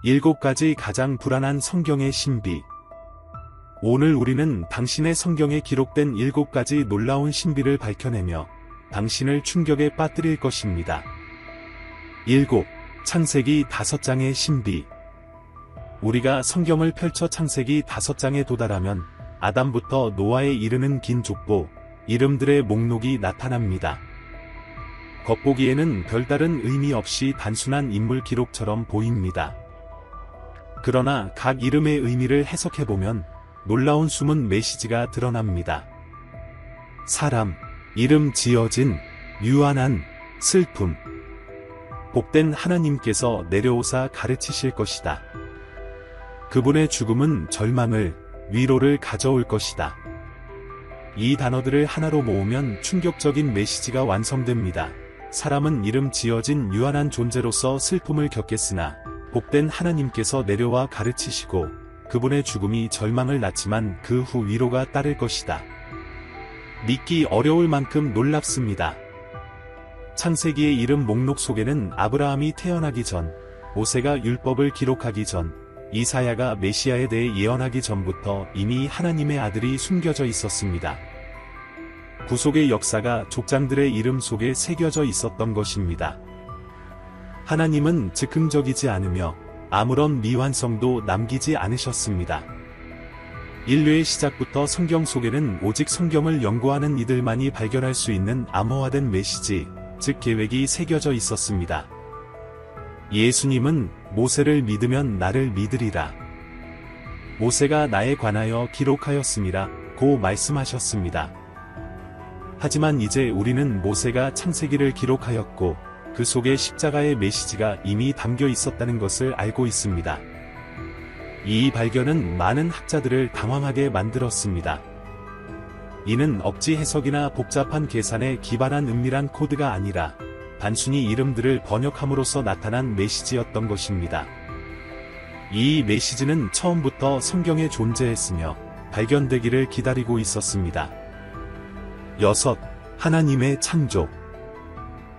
7가지 가장 불안한 성경의 신비. 오늘 우리는 당신의 성경에 기록된 7가지 놀라운 신비를 밝혀내며 당신을 충격에 빠뜨릴 것입니다. 7. 창세기 5장의 신비. 우리가 성경을 펼쳐 창세기 5장에 도달하면 아담부터 노아에 이르는 긴 족보, 이름들의 목록이 나타납니다. 겉보기에는 별다른 의미 없이 단순한 인물 기록처럼 보입니다. 그러나 각 이름의 의미를 해석해보면 놀라운 숨은 메시지가 드러납니다. 사람, 이름 지어진, 유한한, 슬픔. 복된 하나님께서 내려오사 가르치실 것이다. 그분의 죽음은 절망을, 위로를 가져올 것이다. 이 단어들을 하나로 모으면 충격적인 메시지가 완성됩니다. 사람은 이름 지어진 유한한 존재로서 슬픔을 겪겠으나 복된 하나님께서 내려와 가르치시고 그분의 죽음이 절망을 낳지만 그 후 위로가 따를 것이다. 믿기 어려울 만큼 놀랍습니다. 창세기의 이름 목록 속에는 아브라함이 태어나기 전, 모세가 율법을 기록하기 전, 이사야가 메시아에 대해 예언하기 전부터 이미 하나님의 아들이 숨겨져 있었습니다. 구속의 역사가 족장들의 이름 속에 새겨져 있었던 것입니다. 하나님은 즉흥적이지 않으며 아무런 미완성도 남기지 않으셨습니다. 인류의 시작부터 성경 속에는 오직 성경을 연구하는 이들만이 발견할 수 있는 암호화된 메시지, 즉 계획이 새겨져 있었습니다. 예수님은 모세를 믿으면 나를 믿으리라. 모세가 나에 관하여 기록하였음이라 고 말씀하셨습니다. 하지만 이제 우리는 모세가 창세기를 기록하였고 그 속에 십자가의 메시지가 이미 담겨 있었다는 것을 알고 있습니다. 이 발견은 많은 학자들을 당황하게 만들었습니다. 이는 억지 해석이나 복잡한 계산에 기반한 은밀한 코드가 아니라 단순히 이름들을 번역함으로써 나타난 메시지였던 것입니다. 이 메시지는 처음부터 성경에 존재했으며 발견되기를 기다리고 있었습니다. 6. 하나님의 창조.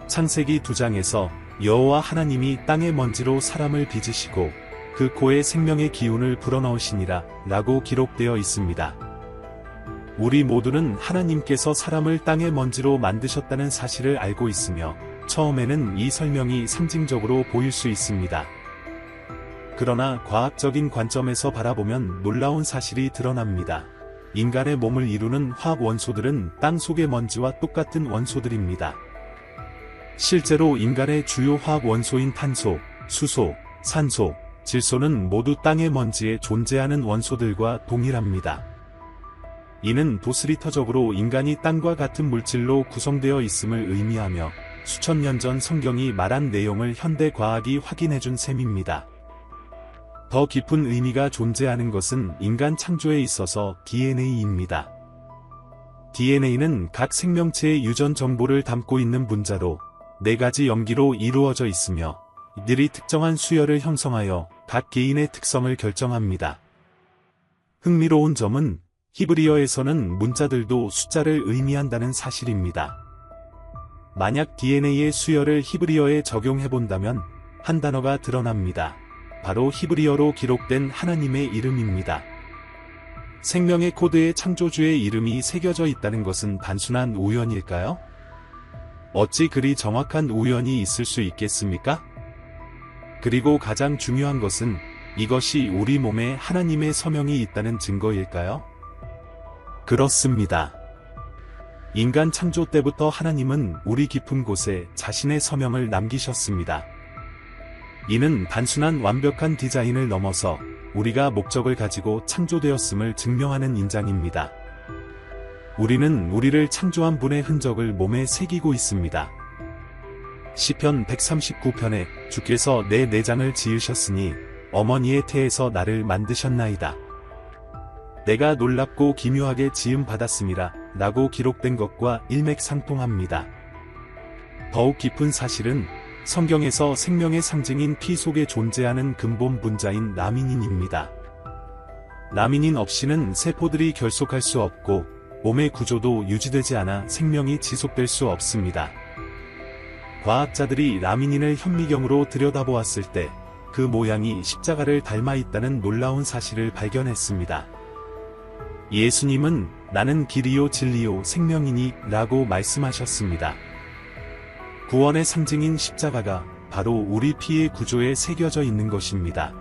창세기 2장에서 여호와 하나님이 땅의 먼지로 사람을 빚으시고 그 코에 생명의 기운을 불어넣으시니라 라고 기록되어 있습니다. 우리 모두는 하나님께서 사람을 땅의 먼지로 만드셨다는 사실을 알고 있으며 처음에는 이 설명이 상징적으로 보일 수 있습니다. 그러나 과학적인 관점에서 바라보면 놀라운 사실이 드러납니다. 인간의 몸을 이루는 화학 원소들은 땅 속의 먼지와 똑같은 원소들입니다. 실제로 인간의 주요 화학 원소인 탄소, 수소, 산소, 질소는 모두 땅의 먼지에 존재하는 원소들과 동일합니다. 이는 도스리터적으로 인간이 땅과 같은 물질로 구성되어 있음을 의미하며 수천 년 전 성경이 말한 내용을 현대 과학이 확인해준 셈입니다. 더 깊은 의미가 존재하는 것은 인간 창조에 있어서 DNA입니다. DNA는 각 생명체의 유전 정보를 담고 있는 분자로 4가지 염기로 이루어져 있으며 이들이 특정한 수열을 형성하여 각 개인의 특성을 결정합니다. 흥미로운 점은 히브리어에서는 문자들도 숫자를 의미한다는 사실입니다. 만약 DNA의 수열을 히브리어에 적용해본다면 한 단어가 드러납니다. 바로 히브리어로 기록된 하나님의 이름입니다. 생명의 코드에 창조주의 이름이 새겨져 있다는 것은 단순한 우연일까요? 어찌 그리 정확한 우연이 있을 수 있겠습니까? 그리고 가장 중요한 것은 이것이 우리 몸에 하나님의 서명이 있다는 증거일까요? 그렇습니다. 인간 창조 때부터 하나님은 우리 깊은 곳에 자신의 서명을 남기셨습니다. 이는 단순한 완벽한 디자인을 넘어서 우리가 목적을 가지고 창조되었음을 증명하는 인장입니다. 우리는 우리를 창조한 분의 흔적을 몸에 새기고 있습니다. 시편 139편에 주께서 내 내장을 지으셨으니 어머니의 태에서 나를 만드셨나이다. 내가 놀랍고 기묘하게 지음 받았음이라 라고 기록된 것과 일맥상통합니다. 더욱 깊은 사실은 성경에서 생명의 상징인 피 속에 존재하는 근본 분자인 라미닌입니다. 라미닌 없이는 세포들이 결속할 수 없고 몸의 구조도 유지되지 않아 생명이 지속될 수 없습니다. 과학자들이 라미닌을 현미경으로 들여다보았을 때 그 모양이 십자가를 닮아 있다는 놀라운 사실을 발견했습니다. 예수님은 나는 길이요 진리요 생명이니 라고 말씀하셨습니다. 구원의 상징인 십자가가 바로 우리 피의 구조에 새겨져 있는 것입니다.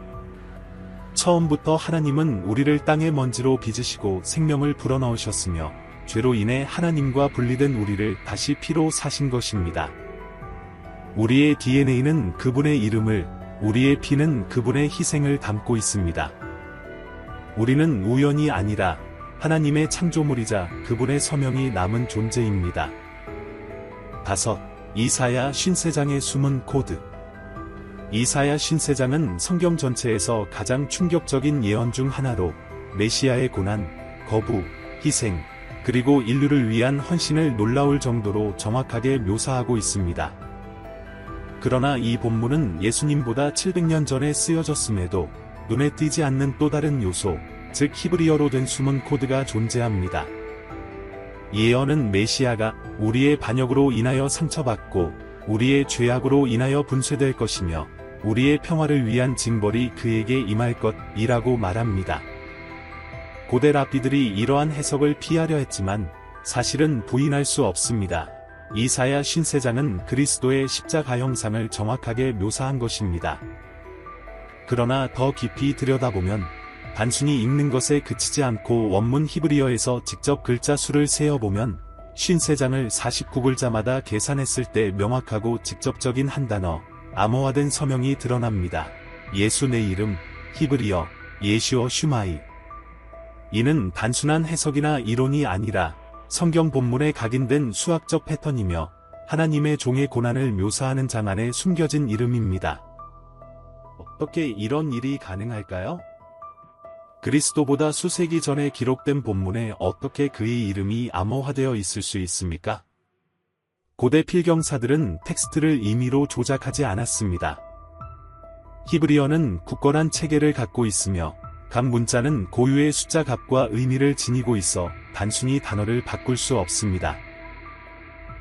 처음부터 하나님은 우리를 땅의 먼지로 빚으시고 생명을 불어넣으셨으며 죄로 인해 하나님과 분리된 우리를 다시 피로 사신 것입니다. 우리의 DNA는 그분의 이름을, 우리의 피는 그분의 희생을 담고 있습니다. 우리는 우연이 아니라 하나님의 창조물이자 그분의 서명이 남은 존재입니다. 5. 이사야 53장의 숨은 코드. 이사야 53장은 성경 전체에서 가장 충격적인 예언 중 하나로 메시아의 고난, 거부, 희생, 그리고 인류를 위한 헌신을 놀라울 정도로 정확하게 묘사하고 있습니다. 그러나 이 본문은 예수님보다 700년 전에 쓰여졌음에도 눈에 띄지 않는 또 다른 요소, 즉 히브리어로 된 숨은 코드가 존재합니다. 예언은 메시아가 우리의 반역으로 인하여 상처받고 우리의 죄악으로 인하여 분쇄될 것이며 우리의 평화를 위한 징벌이 그에게 임할 것이라고 말합니다. 고대 랍비들이 이러한 해석을 피하려 했지만 사실은 부인할 수 없습니다. 이사야 53장은 그리스도의 십자가 형상을 정확하게 묘사한 것입니다. 그러나 더 깊이 들여다보면 단순히 읽는 것에 그치지 않고 원문 히브리어에서 직접 글자 수를 세어보면 53장을 49글자마다 계산했을 때 명확하고 직접적인 한 단어, 암호화된 서명이 드러납니다. 예수 내 이름, 히브리어, 예슈어 슈마이. 이는 단순한 해석이나 이론이 아니라 성경 본문에 각인된 수학적 패턴이며 하나님의 종의 고난을 묘사하는 장 안에 숨겨진 이름입니다. 어떻게 이런 일이 가능할까요? 그리스도보다 수세기 전에 기록된 본문에 어떻게 그의 이름이 암호화되어 있을 수 있습니까? 고대 필경사들은 텍스트를 임의로 조작하지 않았습니다. 히브리어는 굳건한 체계를 갖고 있으며 각 문자는 고유의 숫자 값과 의미를 지니고 있어 단순히 단어를 바꿀 수 없습니다.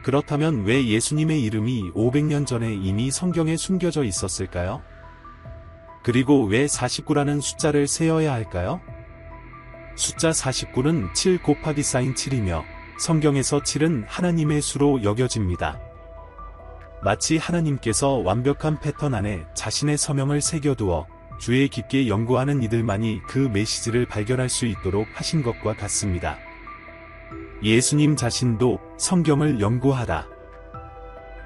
그렇다면 왜 예수님의 이름이 500년 전에 이미 성경에 숨겨져 있었을까요? 그리고 왜 49라는 숫자를 세어야 할까요? 숫자 49는 7 곱하기 사인 7이며 성경에서 7은 하나님의 수로 여겨집니다. 마치 하나님께서 완벽한 패턴 안에 자신의 서명을 새겨두어 주의 깊게 연구하는 이들만이 그 메시지를 발견할 수 있도록 하신 것과 같습니다. 예수님 자신도 성경을 연구하라.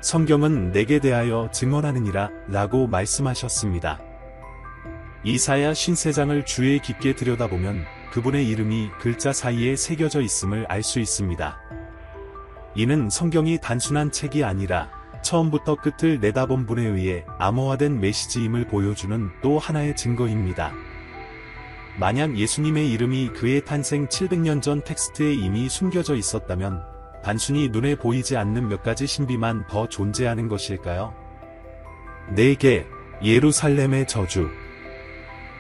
성경은 내게 대하여 증언하느니라 라고 말씀하셨습니다. 이사야 53장을 주의 깊게 들여다보면 그분의 이름이 글자 사이에 새겨져 있음을 알 수 있습니다. 이는 성경이 단순한 책이 아니라 처음부터 끝을 내다본 분에 의해 암호화된 메시지임을 보여주는 또 하나의 증거입니다. 만약 예수님의 이름이 그의 탄생 700년 전 텍스트에 이미 숨겨져 있었다면 단순히 눈에 보이지 않는 몇 가지 신비만 더 존재하는 것일까요? 4개, 예루살렘의 저주.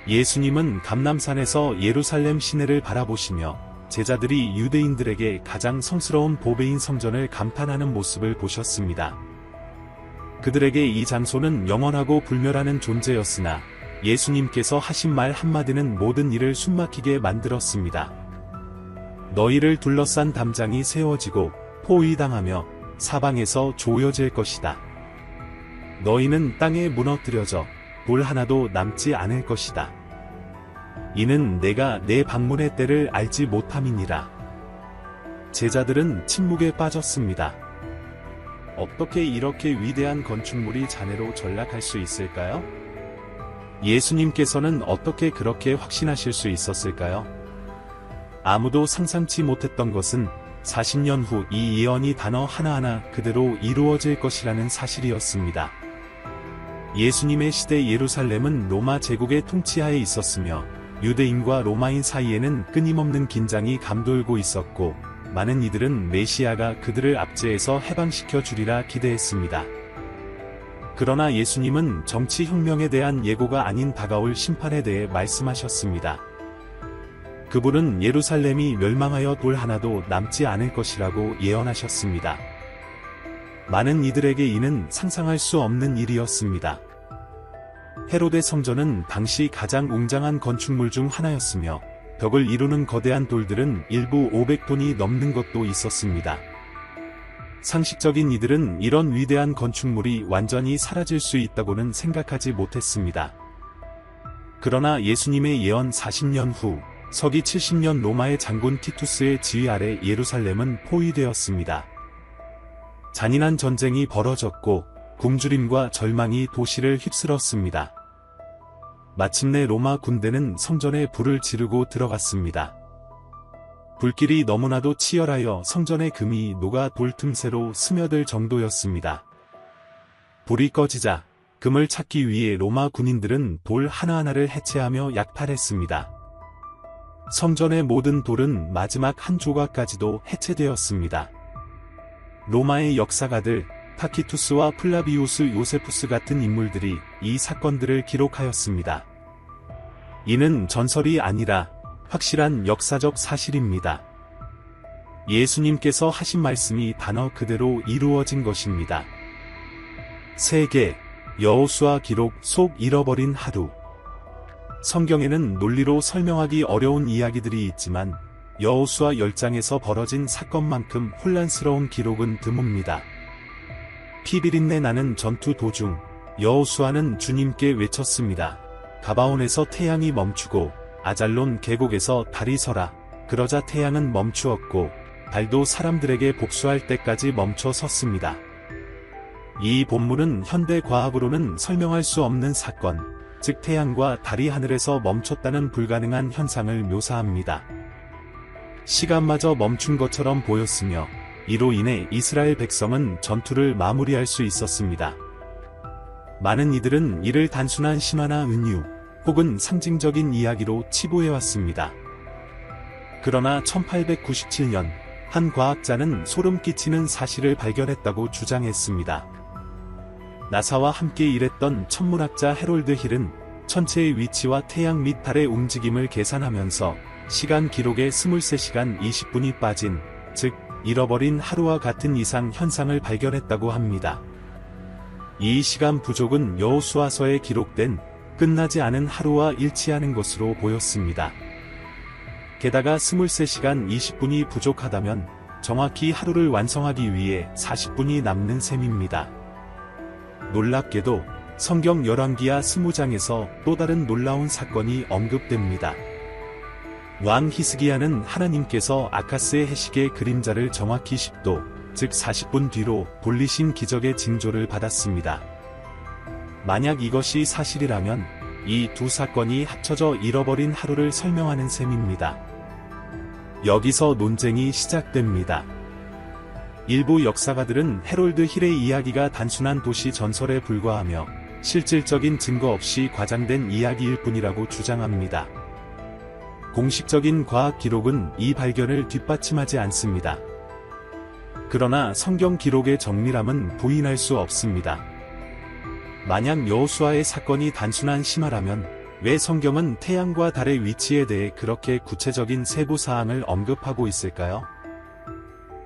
예수님은 감람산에서 예루살렘 시내를 바라보시며 제자들이 유대인들에게 가장 성스러운 보배인 성전을 감탄하는 모습을 보셨습니다. 그들에게 이 장소는 영원하고 불멸하는 존재였으나 예수님께서 하신 말 한마디는 모든 일을 숨막히게 만들었습니다. 너희를 둘러싼 담장이 세워지고 포위당하며 사방에서 조여질 것이다. 너희는 땅에 무너뜨려져 돌 하나도 남지 않을 것이다. 이는 내가 내 방문의 때를 알지 못함이니라. 제자들은 침묵에 빠졌습니다. 어떻게 이렇게 위대한 건축물이 잔해로 전락할 수 있을까요? 예수님께서는 어떻게 그렇게 확신하실 수 있었을까요? 아무도 상상치 못했던 것은 40년 후 이 예언이 단어 하나하나 그대로 이루어질 것이라는 사실이었습니다. 예수님의 시대 예루살렘은 로마 제국의 통치하에 있었으며 유대인과 로마인 사이에는 끊임없는 긴장이 감돌고 있었고 많은 이들은 메시아가 그들을 압제해서 해방시켜 주리라 기대했습니다. 그러나 예수님은 정치혁명에 대한 예고가 아닌 다가올 심판에 대해 말씀하셨습니다. 그분은 예루살렘이 멸망하여 돌 하나도 남지 않을 것이라고 예언하셨습니다. 많은 이들에게 이는 상상할 수 없는 일이었습니다. 헤로데 성전은 당시 가장 웅장한 건축물 중 하나였으며 벽을 이루는 거대한 돌들은 일부 500톤이 넘는 것도 있었습니다. 상식적인 이들은 이런 위대한 건축물이 완전히 사라질 수 있다고는 생각하지 못했습니다. 그러나 예수님의 예언 40년 후 서기 70년 로마의 장군 티투스의 지휘 아래 예루살렘은 포위되었습니다. 잔인한 전쟁이 벌어졌고 굶주림과 절망이 도시를 휩쓸었습니다. 마침내 로마 군대는 성전에 불을 지르고 들어갔습니다. 불길이 너무나도 치열하여 성전의 금이 녹아 돌 틈새로 스며들 정도였습니다. 불이 꺼지자 금을 찾기 위해 로마 군인들은 돌 하나하나를 해체하며 약탈했습니다. 성전의 모든 돌은 마지막 한 조각까지도 해체되었습니다. 로마의 역사가들 타키투스와 플라비우스 요세푸스 같은 인물들이 이 사건들을 기록하였습니다. 이는 전설이 아니라 확실한 역사적 사실입니다. 예수님께서 하신 말씀이 단어 그대로 이루어진 것입니다. 세계, 여호수아 기록 속 잃어버린 하루. 성경에는 논리로 설명하기 어려운 이야기들이 있지만 여호수아 10장에서 벌어진 사건만큼 혼란스러운 기록은 드뭅니다. 피비린내 나는 전투 도중 여호수아는 주님께 외쳤습니다. 가바온에서 태양이 멈추고 아잘론 계곡에서 달이 서라. 그러자 태양은 멈추었고 달도 사람들에게 복수할 때까지 멈춰 섰습니다. 이 본문은 현대 과학으로는 설명할 수 없는 사건, 즉 태양과 달이 하늘에서 멈췄다는 불가능한 현상을 묘사합니다. 시간마저 멈춘 것처럼 보였으며 이로 인해 이스라엘 백성은 전투를 마무리할 수 있었습니다. 많은 이들은 이를 단순한 신화나 은유, 혹은 상징적인 이야기로 치부해왔습니다. 그러나 1897년 한 과학자는 소름 끼치는 사실을 발견했다고 주장했습니다. 나사와 함께 일했던 천문학자 해롤드 힐은 천체의 위치와 태양 및 달의 움직임을 계산하면서 시간 기록에 23시간 20분이 빠진, 즉 잃어버린 하루와 같은 이상 현상을 발견했다고 합니다. 이 시간 부족은 여호수아서에 기록된 끝나지 않은 하루와 일치하는 것으로 보였습니다. 게다가 23시간 20분이 부족하다면 정확히 하루를 완성하기 위해 40분이 남는 셈입니다. 놀랍게도 성경 열왕기하 20장에서 또 다른 놀라운 사건이 언급됩니다. 왕 히스기야는 하나님께서 아카스의 해식의 그림자를 정확히 10도, 즉 40분 뒤로 돌리신 기적의 징조를 받았습니다. 만약 이것이 사실이라면 이 두 사건이 합쳐져 잃어버린 하루를 설명하는 셈입니다. 여기서 논쟁이 시작됩니다. 일부 역사가들은 해롤드 힐의 이야기가 단순한 도시 전설에 불과하며 실질적인 증거 없이 과장된 이야기일 뿐이라고 주장합니다. 공식적인 과학 기록은 이 발견을 뒷받침하지 않습니다. 그러나 성경 기록의 정밀함은 부인할 수 없습니다. 만약 여호수아의 사건이 단순한 신화라면 왜 성경은 태양과 달의 위치에 대해 그렇게 구체적인 세부 사항을 언급하고 있을까요?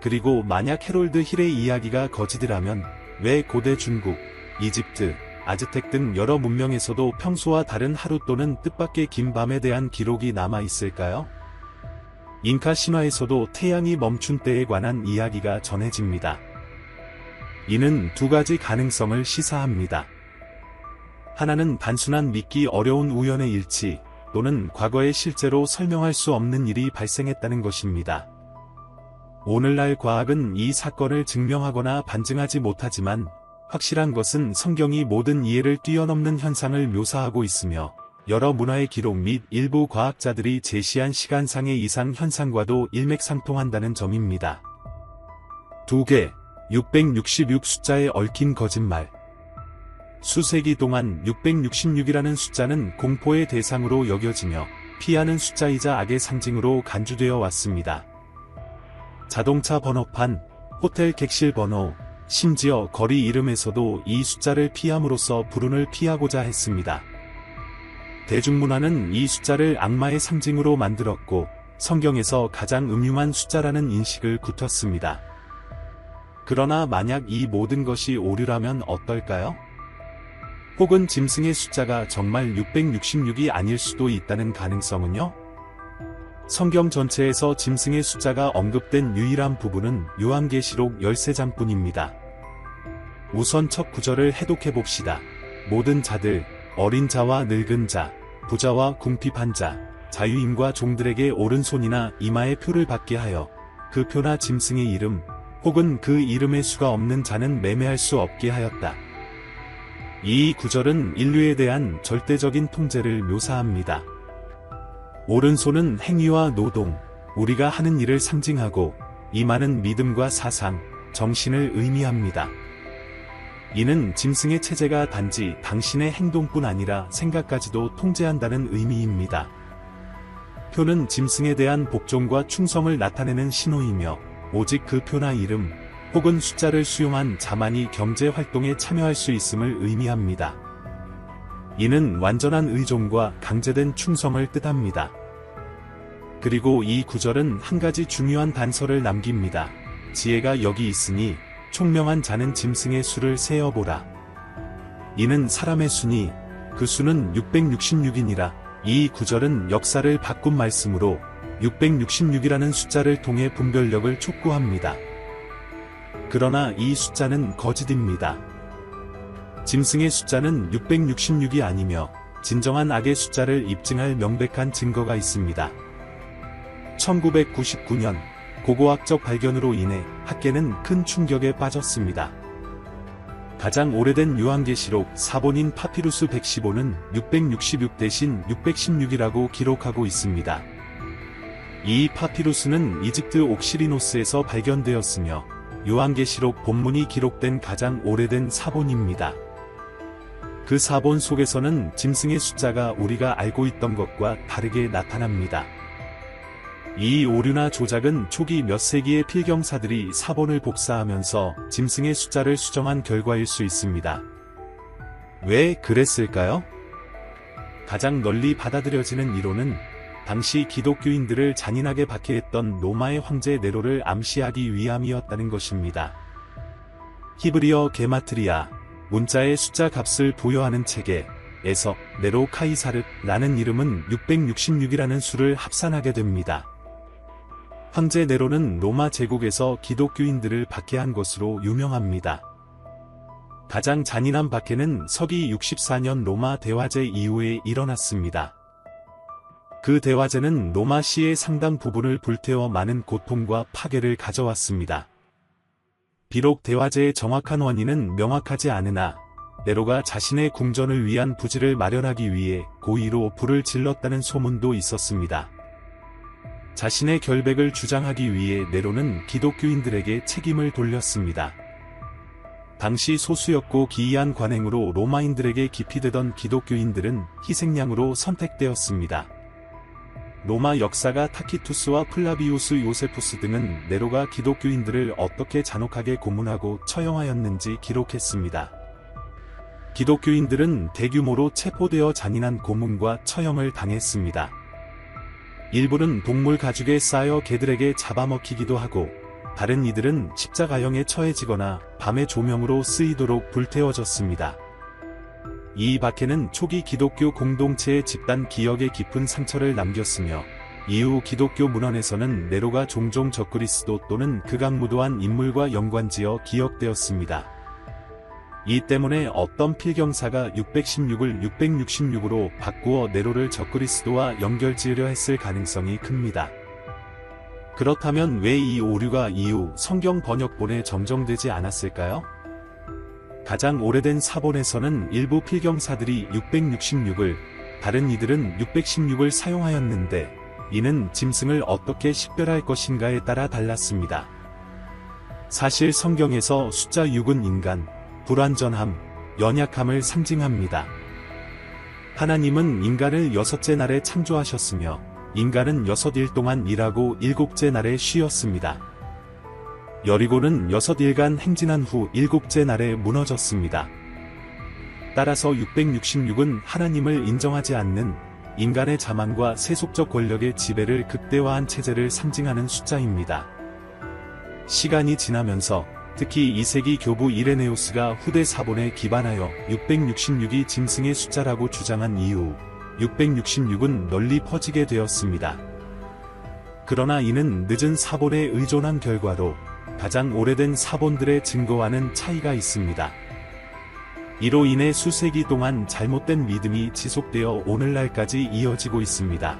그리고 만약 해롤드 힐의 이야기가 거짓이라면 왜 고대 중국, 이집트, 아즈텍 등 여러 문명에서도 평소와 다른 하루 또는 뜻밖의 긴 밤에 대한 기록이 남아 있을까요? 잉카 신화에서도 태양이 멈춘 때에 관한 이야기가 전해집니다. 이는 두 가지 가능성을 시사합니다. 하나는 단순한 믿기 어려운 우연의 일치, 또는 과거에 실제로 설명할 수 없는 일이 발생했다는 것입니다. 오늘날 과학은 이 사건을 증명하거나 반증하지 못하지만 확실한 것은 성경이 모든 이해를 뛰어넘는 현상을 묘사하고 있으며 여러 문화의 기록 및 일부 과학자들이 제시한 시간상의 이상 현상과도 일맥상통한다는 점입니다. 2개, 666 숫자에 얽힌 거짓말. 수세기 동안 666이라는 숫자는 공포의 대상으로 여겨지며 피하는 숫자이자 악의 상징으로 간주되어 왔습니다. 자동차 번호판, 호텔 객실 번호, 심지어 거리 이름에서도 이 숫자를 피함으로써 불운을 피하고자 했습니다. 대중문화는 이 숫자를 악마의 상징으로 만들었고 성경에서 가장 음흉한 숫자라는 인식을 굳혔습니다. 그러나 만약 이 모든 것이 오류라면 어떨까요? 혹은 짐승의 숫자가 정말 666이 아닐 수도 있다는 가능성은요? 성경 전체에서 짐승의 숫자가 언급된 유일한 부분은 요한계시록 13장뿐입니다. 우선 첫 구절을 해독해봅시다. 모든 자들, 어린 자와 늙은 자, 부자와 궁핍한 자, 자유인과 종들에게 오른손이나 이마에 표를 받게 하여 그 표나 짐승의 이름 혹은 그 이름의 수가 없는 자는 매매할 수 없게 하였다. 이 구절은 인류에 대한 절대적인 통제를 묘사합니다. 오른손은 행위와 노동, 우리가 하는 일을 상징하고 이마는 믿음과 사상, 정신을 의미합니다. 이는 짐승의 체제가 단지 당신의 행동뿐 아니라 생각까지도 통제한다는 의미입니다. 표는 짐승에 대한 복종과 충성을 나타내는 신호이며 오직 그 표나 이름 혹은 숫자를 수용한 자만이 경제 활동에 참여할 수 있음을 의미합니다. 이는 완전한 의존과 강제된 충성을 뜻합니다. 그리고 이 구절은 한 가지 중요한 단서를 남깁니다. 지혜가 여기 있으니 총명한 자는 짐승의 수를 세어보라. 이는 사람의 수니 그 수는 666이니라. 이 구절은 역사를 바꾼 말씀으로 666이라는 숫자를 통해 분별력을 촉구합니다. 그러나 이 숫자는 거짓입니다. 짐승의 숫자는 666이 아니며 진정한 악의 숫자를 입증할 명백한 증거가 있습니다. 1999년 고고학적 발견으로 인해 학계는 큰 충격에 빠졌습니다. 가장 오래된 요한계시록 사본인 파피루스 115는 666 대신 616이라고 기록하고 있습니다. 이 파피루스는 이집트 옥시리노스에서 발견되었으며 요한계시록 본문이 기록된 가장 오래된 사본입니다. 그 사본 속에서는 짐승의 숫자가 우리가 알고 있던 것과 다르게 나타납니다. 이 오류나 조작은 초기 몇 세기의 필경사들이 사본을 복사하면서 짐승의 숫자를 수정한 결과일 수 있습니다. 왜 그랬을까요? 가장 널리 받아들여지는 이론은 당시 기독교인들을 잔인하게 박해했던 로마의 황제 네로를 암시하기 위함이었다는 것입니다. 히브리어 게마트리아, 문자의 숫자 값을 부여하는 체계에서 네로 카이사르라는 이름은 666이라는 수를 합산하게 됩니다. 황제 네로는 로마 제국에서 기독교인들을 박해한 것으로 유명합니다. 가장 잔인한 박해는 서기 64년 로마 대화제 이후에 일어났습니다. 그 대화제는 로마 시의 상당 부분을 불태워 많은 고통과 파괴를 가져왔습니다. 비록 대화제의 정확한 원인은 명확하지 않으나 네로가 자신의 궁전을 위한 부지를 마련하기 위해 고의로 불을 질렀다는 소문도 있었습니다. 자신의 결백을 주장하기 위해 네로는 기독교인들에게 책임을 돌렸습니다. 당시 소수였고 기이한 관행으로 로마인들에게 기피되던 기독교인들은 희생양으로 선택되었습니다. 로마 역사가 타키투스와 플라비우스 요세푸스 등은 네로가 기독교인들을 어떻게 잔혹하게 고문하고 처형하였는지 기록했습니다. 기독교인들은 대규모로 체포되어 잔인한 고문과 처형을 당했습니다. 일부는 동물 가죽에 쌓여 개들에게 잡아먹히기도 하고 다른 이들은 십자가형에 처해지거나 밤의 조명으로 쓰이도록 불태워졌습니다. 이 박해는 초기 기독교 공동체의 집단 기억에 깊은 상처를 남겼으며 이후 기독교 문헌에서는 네로가 종종 적그리스도 또는 극악무도한 인물과 연관지어 기억되었습니다. 이 때문에 어떤 필경사가 616을 666으로 바꾸어 네로를 적그리스도와 연결지으려 했을 가능성이 큽니다. 그렇다면 왜 이 오류가 이후 성경 번역본에 정정되지 않았을까요? 가장 오래된 사본에서는 일부 필경사들이 666을, 다른 이들은 616을 사용하였는데 이는 짐승을 어떻게 식별할 것인가에 따라 달랐습니다. 사실 성경에서 숫자 6은 인간, 불완전함, 연약함을 상징합니다. 하나님은 인간을 여섯째 날에 창조하셨으며 인간은 6일 동안 일하고 일곱째 날에 쉬었습니다. 여리고는 6일간 행진한 후 일곱째 날에 무너졌습니다. 따라서 666은 하나님을 인정하지 않는 인간의 자만과 세속적 권력의 지배를 극대화한 체제를 상징하는 숫자입니다. 시간이 지나면서 특히 2세기 교부 이레네우스가 후대 사본에 기반하여 666이 짐승의 숫자라고 주장한 이후 666은 널리 퍼지게 되었습니다. 그러나 이는 늦은 사본에 의존한 결과로 가장 오래된 사본들의 증거와는 차이가 있습니다. 이로 인해 수세기 동안 잘못된 믿음이 지속되어 오늘날까지 이어지고 있습니다.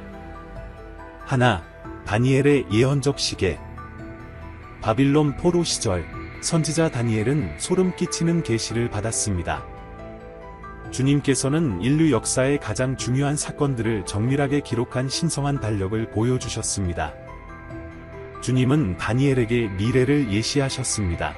하나, 다니엘의 예언적 시계. 바빌론 포로 시절 선지자 다니엘은 소름 끼치는 계시를 받았습니다. 주님께서는 인류 역사의 가장 중요한 사건들을 정밀하게 기록한 신성한 달력을 보여주셨습니다. 주님은 다니엘에게 미래를 예시하셨습니다.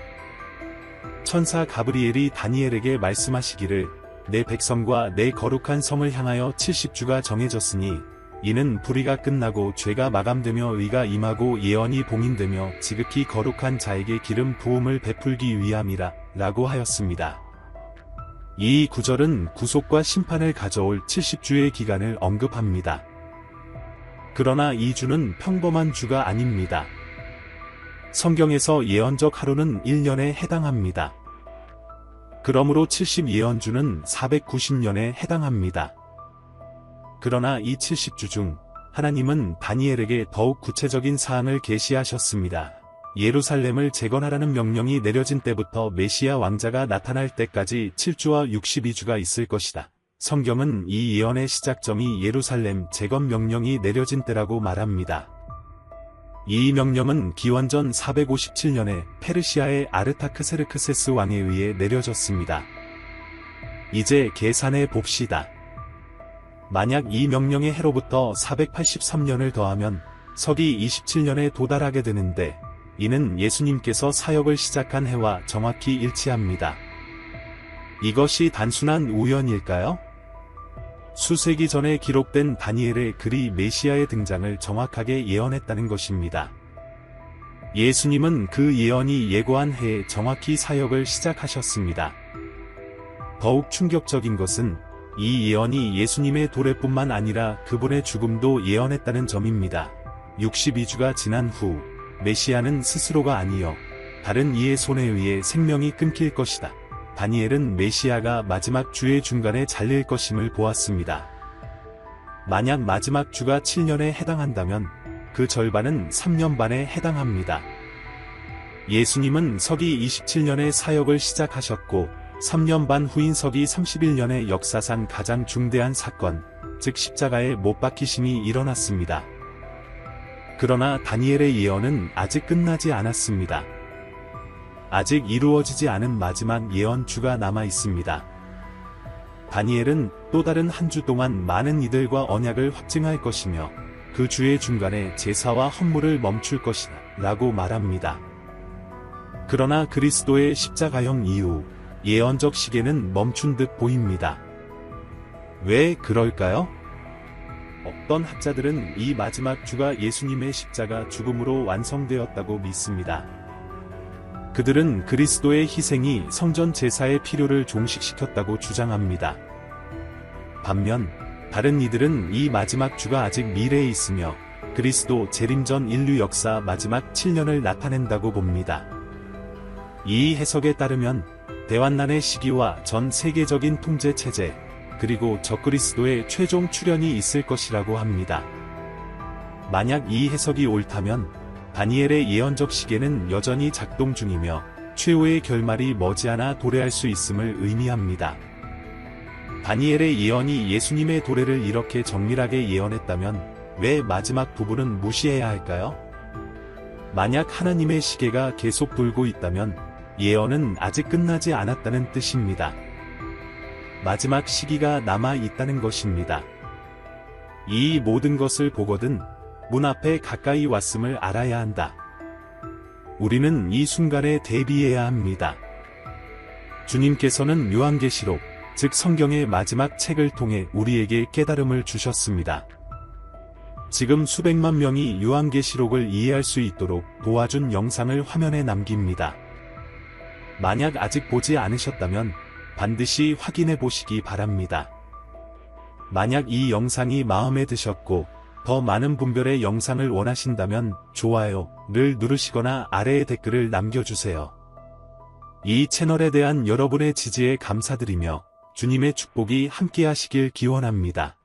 천사 가브리엘이 다니엘에게 말씀하시기를 내 백성과 내 거룩한 성을 향하여 70주가 정해졌으니 이는 불의가 끝나고 죄가 마감되며 의가 임하고 예언이 봉인되며 지극히 거룩한 자에게 기름 부음을 베풀기 위함이라 라고 하였습니다. 이 구절은 구속과 심판을 가져올 70주의 기간을 언급합니다. 그러나 이 주는 평범한 주가 아닙니다. 성경에서 예언적 하루는 1년에 해당합니다. 그러므로 70 예언주는 490년에 해당합니다. 그러나 이 70주 중 하나님은 다니엘에게 더욱 구체적인 사항을 계시하셨습니다. 예루살렘을 재건하라는 명령이 내려진 때부터 메시아 왕자가 나타날 때까지 7주와 62주가 있을 것이다. 성경은 이 예언의 시작점이 예루살렘 재건 명령이 내려진 때라고 말합니다. 이 명령은 기원전 457년에 페르시아의 아르타크세르크세스 왕에 의해 내려졌습니다. 이제 계산해 봅시다. 만약 이 명령의 해로부터 483년을 더하면 서기 27년에 도달하게 되는데 이는 예수님께서 사역을 시작한 해와 정확히 일치합니다. 이것이 단순한 우연일까요? 수세기 전에 기록된 다니엘의 글이 메시아의 등장을 정확하게 예언했다는 것입니다. 예수님은 그 예언이 예고한 해에 정확히 사역을 시작하셨습니다. 더욱 충격적인 것은 이 예언이 예수님의 도래뿐만 아니라 그분의 죽음도 예언했다는 점입니다. 62주가 지난 후 메시아는 스스로가 아니여 다른 이의 손에 의해 생명이 끊길 것이다. 다니엘은 메시아가 마지막 주의 중간에 잘릴 것임을 보았습니다. 만약 마지막 주가 7년에 해당한다면 그 절반은 3년 반에 해당합니다. 예수님은 서기 27년에 사역을 시작하셨고 3년 반 후인 서기 31년에 역사상 가장 중대한 사건, 즉 십자가에 못 박히심이 일어났습니다. 그러나 다니엘의 예언은 아직 끝나지 않았습니다. 아직 이루어지지 않은 마지막 예언주가 남아 있습니다. 다니엘은 또 다른 한 주 동안 많은 이들과 언약을 확증할 것이며 그 주의 중간에 제사와 헌물을 멈출 것이다 라고 말합니다. 그러나 그리스도의 십자가형 이후 예언적 시계는 멈춘 듯 보입니다. 왜 그럴까요? 어떤 학자들은 이 마지막 주가 예수님의 십자가 죽음으로 완성되었다고 믿습니다. 그들은 그리스도의 희생이 성전 제사의 필요를 종식시켰다고 주장합니다. 반면 다른 이들은 이 마지막 주가 아직 미래에 있으며 그리스도 재림 전 인류 역사 마지막 7년을 나타낸다고 봅니다. 이 해석에 따르면 대환난의 시기와 전 세계적인 통제 체제, 그리고 적그리스도의 최종 출현이 있을 것이라고 합니다. 만약 이 해석이 옳다면 다니엘의 예언적 시계는 여전히 작동 중이며 최후의 결말이 머지않아 도래할 수 있음을 의미합니다. 다니엘의 예언이 예수님의 도래를 이렇게 정밀하게 예언했다면 왜 마지막 부분은 무시해야 할까요? 만약 하나님의 시계가 계속 돌고 있다면 예언은 아직 끝나지 않았다는 뜻입니다. 마지막 시기가 남아 있다는 것입니다. 이 모든 것을 보거든 문 앞에 가까이 왔음을 알아야 한다. 우리는 이 순간에 대비해야 합니다. 주님께서는 요한계시록, 즉 성경의 마지막 책을 통해 우리에게 깨달음을 주셨습니다. 지금 수백만 명이 요한계시록을 이해할 수 있도록 도와준 영상을 화면에 남깁니다. 만약 아직 보지 않으셨다면 반드시 확인해 보시기 바랍니다. 만약 이 영상이 마음에 드셨고 더 많은 분별의 영상을 원하신다면 좋아요를 누르시거나 아래에 댓글을 남겨주세요. 이 채널에 대한 여러분의 지지에 감사드리며 주님의 축복이 함께하시길 기원합니다.